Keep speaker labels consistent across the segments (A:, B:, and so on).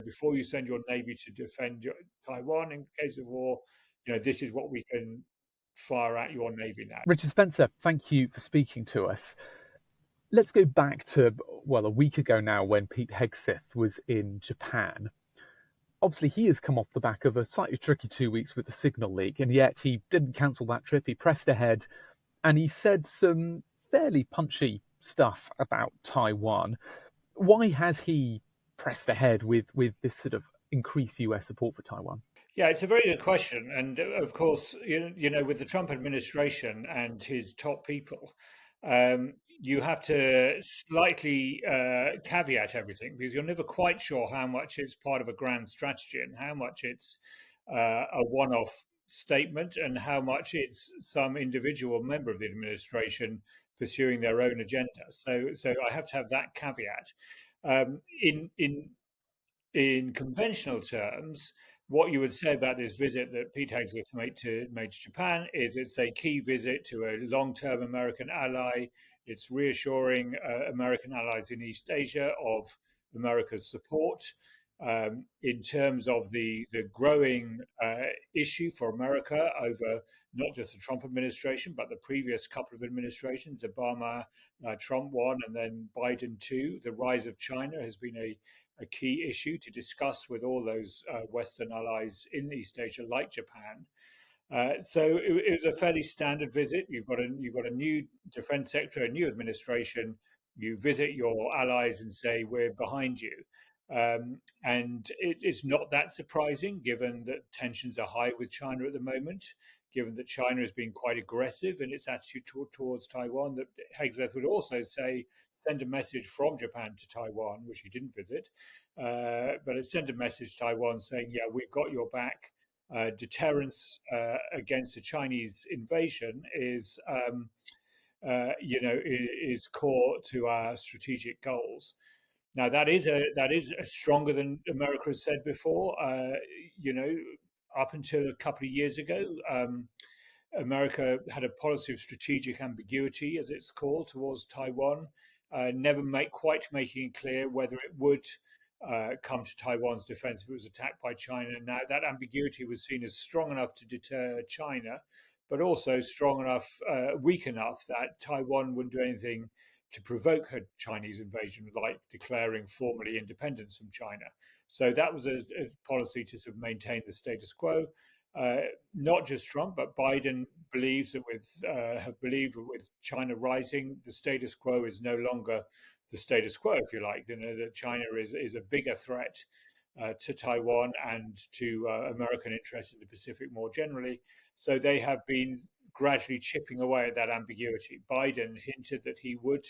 A: before you send your navy to defend Taiwan in case of war, this is what we can fire at your navy now.
B: Richard Spencer, thank you for speaking to us. Let's go back to, well, a week ago now when Pete Hegseth was in Japan. Obviously, he has come off the back of a slightly tricky 2 weeks with the signal leak, and yet he didn't cancel that trip. He pressed ahead, and he said some fairly punchy stuff about Taiwan. Why has he pressed ahead with this sort of increased US support for Taiwan?
A: Yeah, it's a very good question. And of course, with the Trump administration and his top people, you have to slightly caveat everything because you're never quite sure how much it's part of a grand strategy and how much it's a one off statement and how much it's some individual member of the administration pursuing their own agenda. So I have to have that caveat. In conventional terms, what you would say about this visit that Pete Hegseth made to Japan is it's a key visit to a long-term American ally. It's reassuring American allies in East Asia of America's support in terms of the growing issue for America over not just the Trump administration, but the previous couple of administrations, Obama, Trump one, and then Biden two. The rise of China has been a key issue to discuss with all those Western allies in East Asia, like Japan. So it was a fairly standard visit. You've got a new defense secretary, a new administration. You visit your allies and say, "We're behind you." And it's not that surprising, given that tensions are high with China at the moment, given that China has been quite aggressive in its attitude towards Taiwan. That Hegseth would also say, send a message from Japan to Taiwan, which he didn't visit, but it sent a message to Taiwan saying, "Yeah, we've got your back." Deterrence against a Chinese invasion is core to our strategic goals. Now that is stronger than America has said before. Up until a couple of years ago, America had a policy of strategic ambiguity, as it's called, towards Taiwan, never quite making it clear whether it would come to Taiwan's defense if it was attacked by China. Now that ambiguity was seen as strong enough to deter China, but also weak enough that Taiwan wouldn't do anything to provoke a Chinese invasion, like declaring formally independence from China. So that was a policy to sort of maintain the status quo. Not just Trump, but Biden believes that have believed with China rising, the status quo is no longer the status quo, if you like. That China is a bigger threat to Taiwan and to American interests in the Pacific more generally. So they have been gradually chipping away at that ambiguity. Biden hinted that he would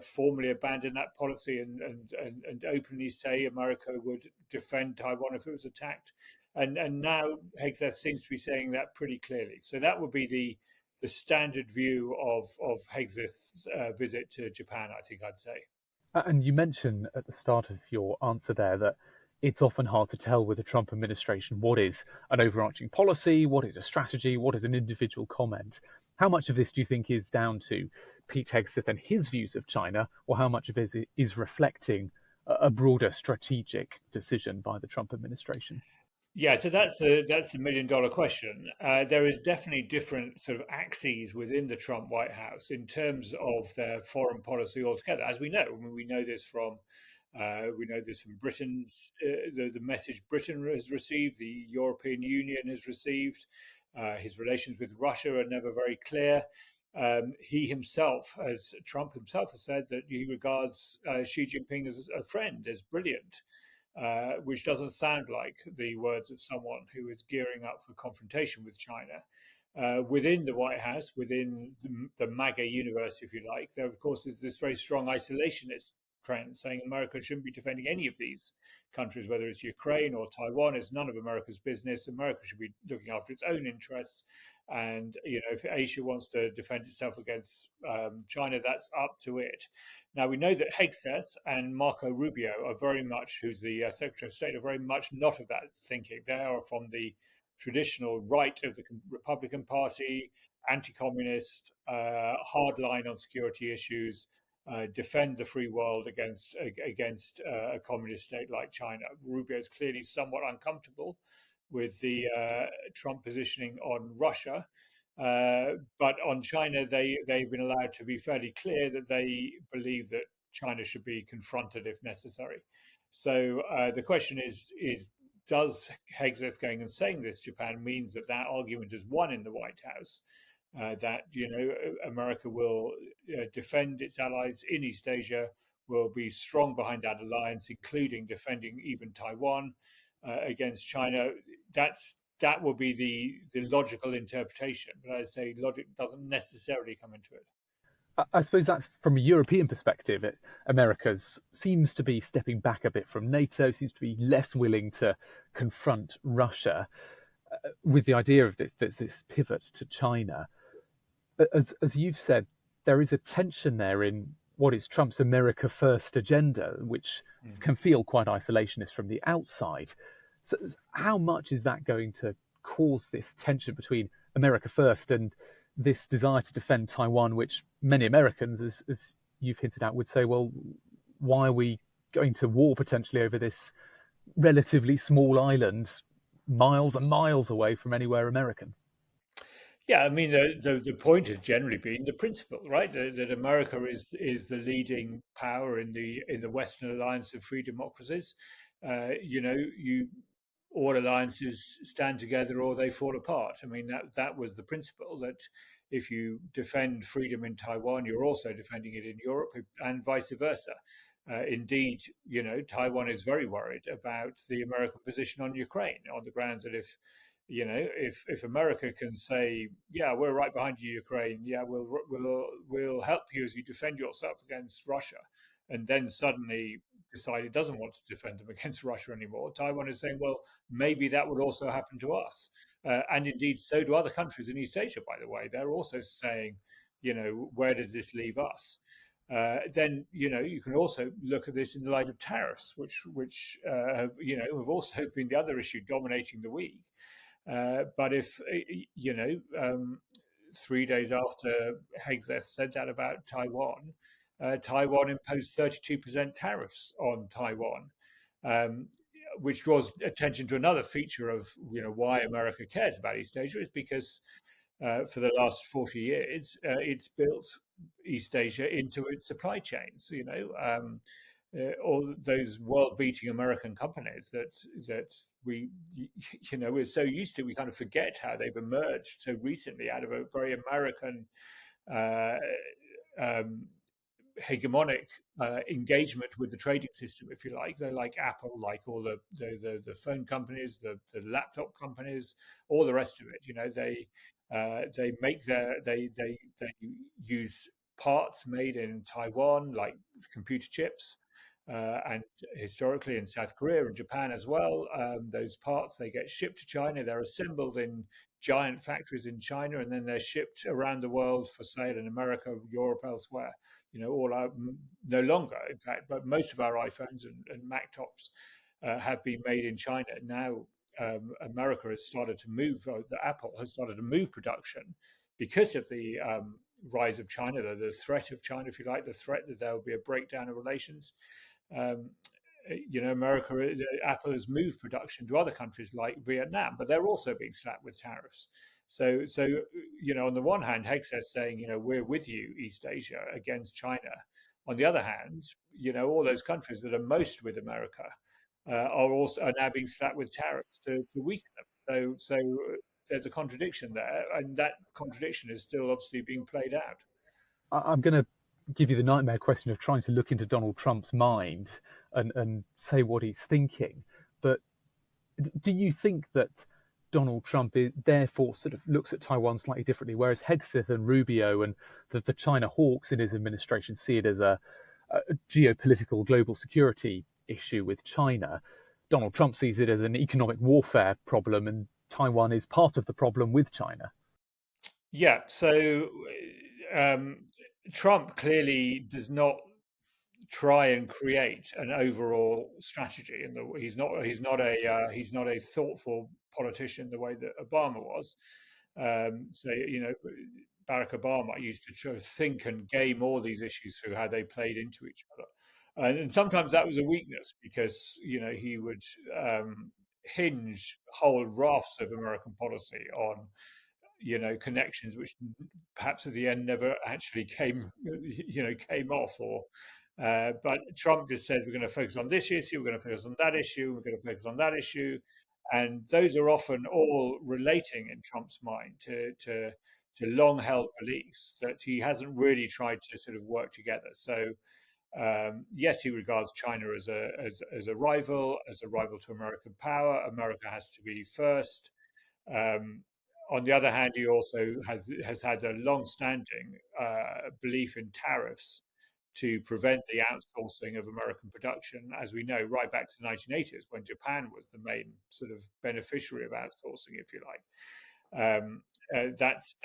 A: formally abandon that policy and openly say America would defend Taiwan if it was attacked. And now Hegseth seems to be saying that pretty clearly. So that would be the standard view of Hegseth's visit to Japan, I think I'd say.
B: And you mentioned at the start of your answer there that it's often hard to tell with the Trump administration what is an overarching policy, what is a strategy, what is an individual comment. How much of this do you think is down to Pete Hegseth and his views of China, or how much of it is reflecting a broader strategic decision by the Trump administration?
A: Yeah, so that's the $1 million question. There is definitely different sort of axes within the Trump White House in terms of their foreign policy altogether, as we know. I mean, we know this from Britain's the message Britain has received, the European Union has received. His relations with Russia are never very clear. Trump himself has said that he regards Xi Jinping as a friend, as brilliant. Which doesn't sound like the words of someone who is gearing up for confrontation with China. Within the White House, within the MAGA universe, if you like, there, of course, is this very strong isolationist trend saying America shouldn't be defending any of these countries, whether it's Ukraine or Taiwan. It's none of America's business. America should be looking after its own interests. And if Asia wants to defend itself against China, that's up to it. Now we know that Hegseth and Marco Rubio are very much, who's the Secretary of State, are very much not of that thinking. They are from the traditional right of the Republican Party, anti-communist, hard line on security issues. defend the free world against a communist state like China. Rubio is clearly somewhat uncomfortable with the Trump positioning on Russia. But on China, they've been allowed to be fairly clear that they believe that China should be confronted if necessary. So the question is does Hegseth going and saying this Japan means that that argument is won in the White House? That America will defend its allies in East Asia, will be strong behind that alliance, including defending even Taiwan against China. That will be the logical interpretation. But I say logic doesn't necessarily come into it.
B: I suppose that's from a European perspective. America seems to be stepping back a bit from NATO, seems to be less willing to confront Russia with the idea of this pivot to China. As you've said, there is a tension there in what is Trump's America First agenda, which can feel quite isolationist from the outside. So, how much is that going to cause this tension between America First and this desire to defend Taiwan, which many Americans, as you've hinted at, would say, well, why are we going to war potentially over this relatively small island, miles and miles away from anywhere American?
A: Yeah, I mean the point has generally been the principle, right? That America is the leading power in the Western alliance of free democracies. You all alliances stand together or they fall apart. I mean that was the principle that if you defend freedom in Taiwan, you're also defending it in Europe and vice versa. Indeed, Taiwan is very worried about the American position on Ukraine on the grounds that if America can say, yeah, we're right behind you, Ukraine, yeah, we'll help you as you defend yourself against Russia, and then suddenly decide it doesn't want to defend them against Russia anymore, Taiwan is saying, well, maybe that would also happen to us, and indeed so do other countries in East Asia. By the way, they're also saying, where does this leave us? Then you can also look at this in the light of tariffs, have also been the other issue dominating the week. But if, 3 days after Hegseth said that about Taiwan, Taiwan imposed 32% tariffs on Taiwan, um, which draws attention to another feature of why America cares about East Asia is because for the last 40 years it's built East Asia into its supply chains. All those world-beating American companies that we, we're so used to, we kind of forget how they've emerged so recently out of a very American uh, um, hegemonic engagement with the trading system, if you like. They're like Apple, like all the phone companies, the laptop companies, all the rest of it. They make they use parts made in Taiwan, like computer chips. And historically in South Korea and Japan as well, those parts they get shipped to China. They're assembled in giant factories in China, and then they're shipped around the world for sale in America, Europe, elsewhere. All our no longer, in fact, but most of our iPhones and Mac tops have been made in China. Now, America has started to move, the Apple has started to move production because of the rise of China, the threat of China, if you like, the threat that there will be a breakdown of relations. Um, America, Apple has moved production to other countries like Vietnam, but they're also being slapped with tariffs. So on the one hand, Hegseth saying, we're with you, East Asia, against China. On the other hand, all those countries that are most with America are now being slapped with tariffs to weaken them. So there's a contradiction there, and that contradiction is still obviously being played out.
B: I'm going to give you the nightmare question of trying to look into Donald Trump's mind and say what he's thinking. But do you think that Donald Trump therefore sort of looks at Taiwan slightly differently, whereas Hegseth and Rubio and the China hawks in his administration see it as a geopolitical global security issue with China? Donald Trump sees it as an economic warfare problem, and Taiwan is part of the problem with China.
A: Yeah. So um, Trump clearly does not try and create an overall strategy, and he's not a thoughtful politician the way that Obama was. So Barack Obama used to try to think and game all these issues through how they played into each other. And sometimes that was a weakness because, he would hinge whole rafts of American policy on, connections which perhaps at the end never actually came off. But Trump just says we're going to focus on this issue, we're going to focus on that issue, we're going to focus on that issue, and those are often all relating in Trump's mind to long held beliefs that he hasn't really tried to sort of work together. So yes, he regards China as a rival, to American power. America has to be first. Um, on the other hand, he also has had a long-standing belief in tariffs to prevent the outsourcing of American production, as we know, right back to the 1980s when Japan was the main sort of beneficiary of outsourcing, if you like. That's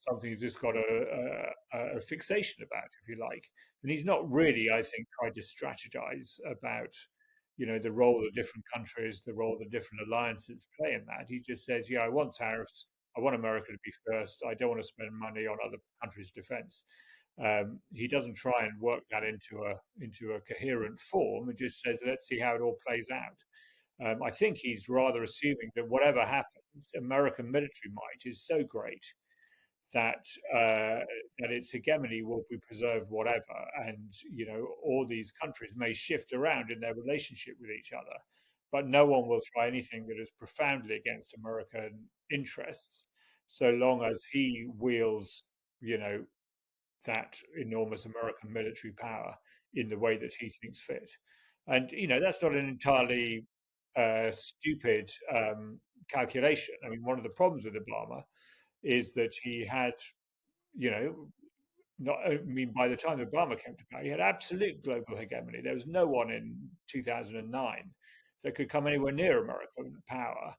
A: something he's just got a fixation about, if you like, and he's not really, I think, tried to strategize about the role of different countries, the role the different alliances play in that. He just says, yeah, I want tariffs. I want America to be first. I don't want to spend money on other countries' defense. He doesn't try and work that into a coherent form. It just says, let's see how it all plays out. I think he's rather assuming that whatever happens, American military might is so great that that its hegemony will be preserved, whatever, and all these countries may shift around in their relationship with each other, but no one will try anything that is profoundly against American interests, so long as he wields, you know, that enormous American military power in the way that he thinks fit. And that's not an entirely stupid calculation. I mean, one of the problems with Obama is that he had, you know, not, I mean, by the time Obama came to power, he had absolute global hegemony. There was no one in 2009 that could come anywhere near American power.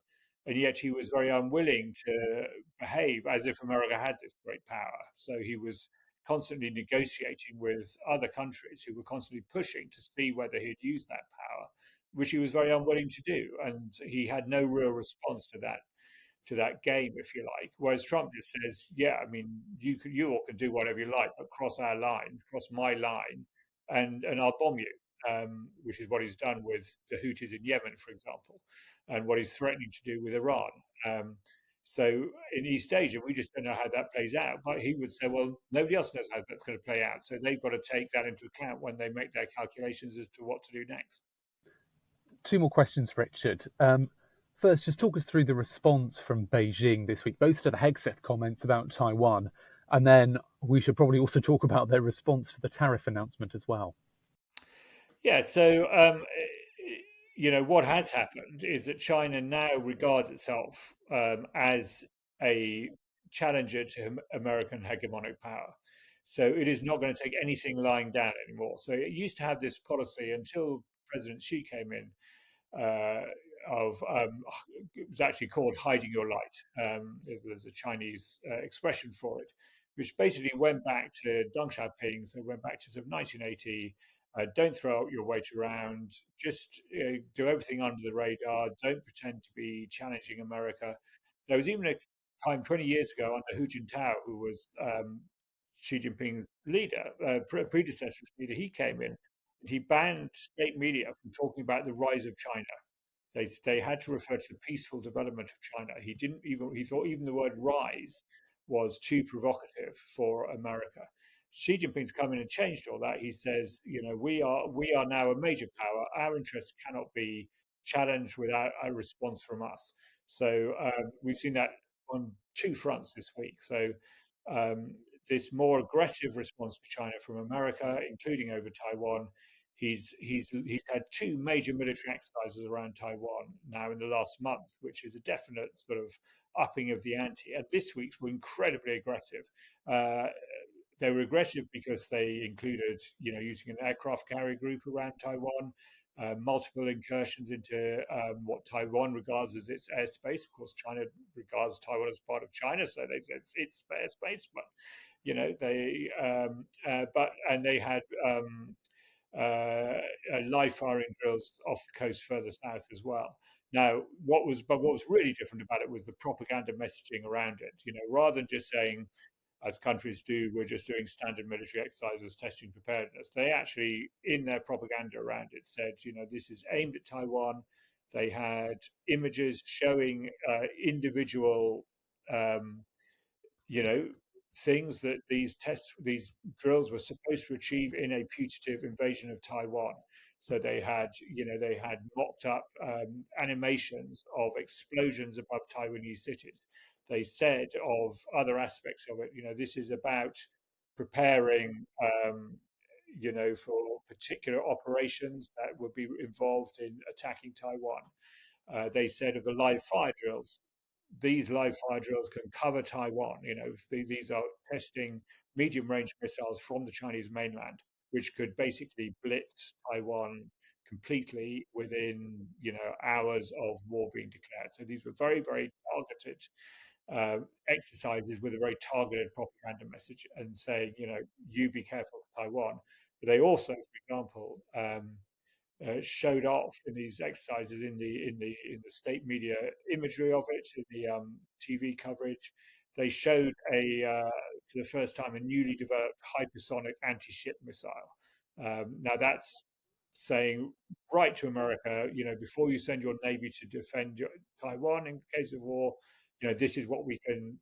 A: And yet he was very unwilling to behave as if America had this great power. So he was constantly negotiating with other countries who were constantly pushing to see whether he'd use that power, which he was very unwilling to do. And he had no real response to that game, if you like. Whereas Trump just says, "Yeah, I mean, you all can do whatever you like, but cross our line, cross my line, and I'll bomb you." Which is what he's done with the Houthis in Yemen, for example, and what he's threatening to do with Iran. Um, so in East Asia, we just don't know how that plays out. But he would say, well, nobody else knows how that's going to play out. So they've got to take that into account when they make their calculations as to what to do next.
B: Two more questions, Richard. First, just talk us through the response from Beijing this week, both to the Hegseth comments about Taiwan, and then we should probably also talk about their response to the tariff announcement as well.
A: Yeah, so what has happened is that China now regards itself as a challenger to American hegemonic power. So it is not going to take anything lying down anymore. So it used to have this policy until President Xi came in uh, of it was actually called hiding your light. There's a Chinese expression for it, which basically went back to Deng Xiaoping, so went back to sort of 1980. Don't throw out your weight around. Just do everything under the radar. Don't pretend to be challenging America. There was even a time 20 years ago under Hu Jintao, who was Xi Jinping's leader, predecessor's leader. He came in. He banned state media from talking about the rise of China. They had to refer to the peaceful development of China. He thought even the word rise was too provocative for America. Xi Jinping's come in and changed all that. He says, we are now a major power. Our interests cannot be challenged without a response from us. So we've seen that on two fronts this week. So um, more aggressive response to China from America, including over Taiwan. He's had two major military exercises around Taiwan now in the last month, which is a definite sort of upping of the ante. And this week's were incredibly aggressive. Uh, they were aggressive because they included, using an aircraft carrier group around Taiwan, multiple incursions into what Taiwan regards as its airspace. Of course, China regards Taiwan as part of China, so they say it's airspace. But they had live firing drills off the coast further south as well. Now, what was really different about it was the propaganda messaging around it. Rather than just saying as countries do, we're just doing standard military exercises, testing preparedness. They actually, in their propaganda around it, said, this is aimed at Taiwan. They had images showing individual um, you know, things that these drills were supposed to achieve in a putative invasion of Taiwan. So they had mocked up animations of explosions above Taiwanese cities. They said of other aspects of it, this is about preparing, for particular operations that would be involved in attacking Taiwan. They said of the live fire drills, these live fire drills can cover Taiwan. These are testing medium range missiles from the Chinese mainland, which could basically blitz Taiwan completely within hours of war being declared. So these were very, very targeted exercises with a very targeted propaganda message and saying, you be careful of Taiwan. But they also, for example, showed off in these exercises in the state media imagery of it, in the TV coverage. They showed for the first time a newly developed hypersonic anti-ship missile. Now that's saying right to America, before you send your navy to defend Taiwan in case of war, this is what we can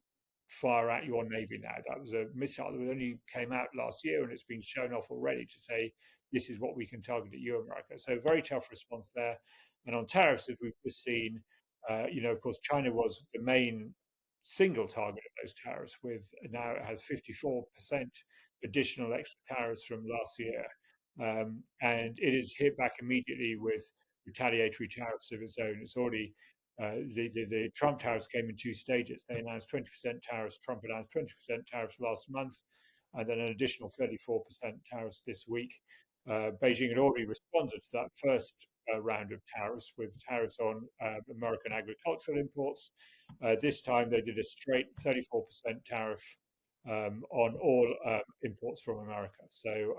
A: fire at your navy now. That was a missile that only came out last year, and it's been shown off already to say this is what we can target at you, America. So very tough response there. And on tariffs, as we've just seen, of course, China was the main single target of those tariffs. With now it has 54% additional extra tariffs from last year, and it is hit back immediately with retaliatory tariffs of its own. It's already the Trump tariffs came in two stages. They announced 20% tariffs. Trump announced 20% tariffs last month, and then an additional 34% tariffs this week. Beijing had already responded to that first round of tariffs with tariffs on American agricultural imports. This time they did a straight 34% tariff on all imports from America. So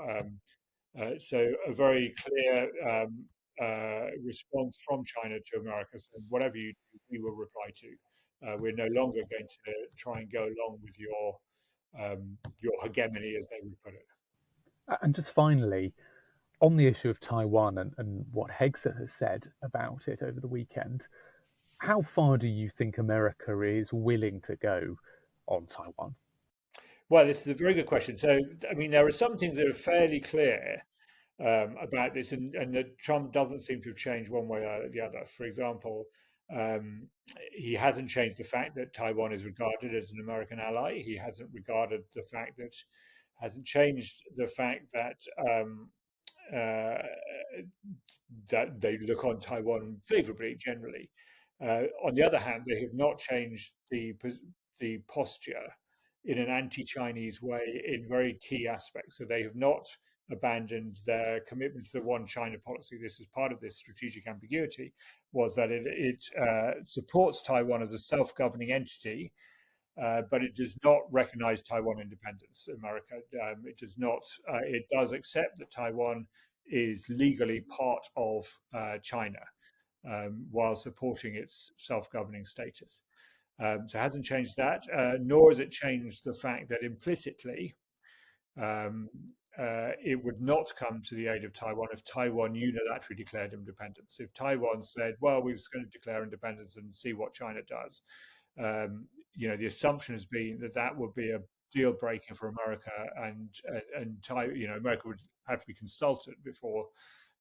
A: a very clear response from China to America. So whatever you do, we will reply to. We're no longer going to try and go along with your hegemony, as they would put it.
B: And just finally, on the issue of Taiwan and what Hegseth has said about it over the weekend, how far do you think America is willing to go on Taiwan?
A: Well, this is a very good question. So, I mean, there are some things that are fairly clear about this, and that Trump doesn't seem to have changed one way or the other. For example, um, he hasn't changed the fact that Taiwan is regarded as an American ally. He hasn't changed the fact uh, that they look on Taiwan favorably generally. On the other hand, they have not changed the posture in an anti-Chinese way in very key aspects. So they have not abandoned their commitment to the one China policy. This is part of this strategic ambiguity, was that it supports Taiwan as a self-governing entity, but it does not recognize Taiwan independence. America, it does not. It does accept that Taiwan is legally part of China, while supporting its self-governing status. So it hasn't changed that, nor has it changed the fact that implicitly um, it would not come to the aid of Taiwan if Taiwan unilaterally declared independence. If Taiwan said, well, we're just going to declare independence and see what China does, the assumption has been that that would be a deal breaker for America, and America would have to be consulted before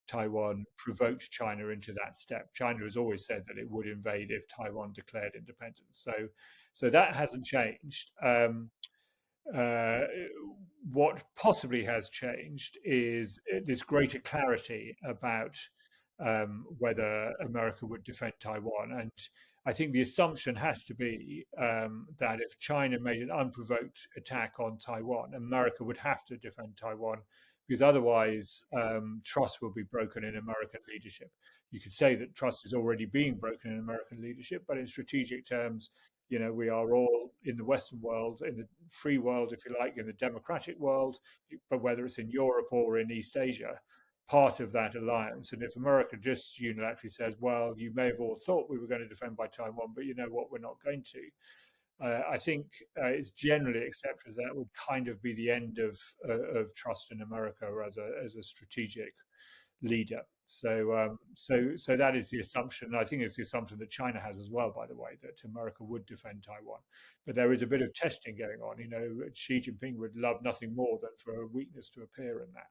A: Taiwan provoked China into that step. China has always said that it would invade if Taiwan declared independence. So that hasn't changed. Uh, what possibly has changed is this greater clarity about whether America would defend Taiwan. And I think the assumption has to be that if China made an unprovoked attack on Taiwan, America would have to defend Taiwan, because otherwise trust will be broken in American leadership. You could say that trust is already being broken in American leadership, but in strategic terms, we are all in the Western world, in the free world, if you like, in the democratic world, but whether it's in Europe or in East Asia, part of that alliance. And if America just unilaterally says, well, you may have all thought we were going to defend by Taiwan, but you know what, we're not going to, I think it's generally accepted that would kind of be the end of trust in America as a strategic leader. So that is the assumption. I think it's the assumption that China has as well, by the way, that America would defend Taiwan. But there is a bit of testing going on. Xi Jinping would love nothing more than for a weakness to appear in that.